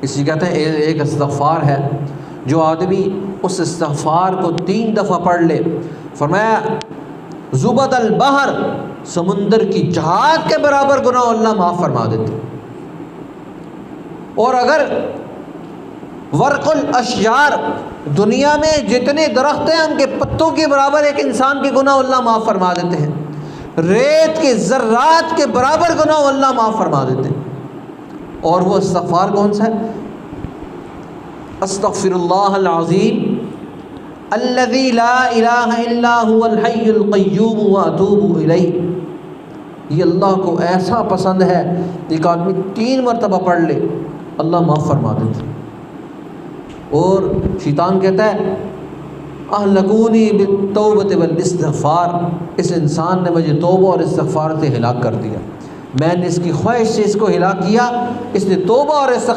اسی کہتے ہیں ایک استغفار ہے، جو آدمی اس استغفار کو 3 دفعہ پڑھ لے، فرمایا زبد البحر، سمندر کی جہاد کے برابر گناہ اللہ معاف فرما دیتے۔ اور اگر ورق الاشجار، دنیا میں جتنے درخت ہیں ان کے پتوں کے برابر ایک انسان کے گناہ اللہ معاف فرما دیتے ہیں، ریت کے ذرات کے برابر گناہ اللہ معاف فرما دیتے ہیں۔ اور وہ استغفار کون سا ہے؟ استغفر اللہ العظیم الذی لا الہ الا هو الحی القیوم واتوب الیہ۔ یہ اللہ کو ایسا پسند ہے، ایک آدمی 3 مرتبہ پڑھ لے اللہ معاف فرما دیتے۔ اور شیطان کہتا ہے اہلکونی بالتوبۃ والاستغفار، اس انسان نے مجھے توبہ اور استغفار سے ہلاک کر دیا، میں نے اس کی خواہش سے اس کو ہلاک کیا، اس نے توبہ اور استغفار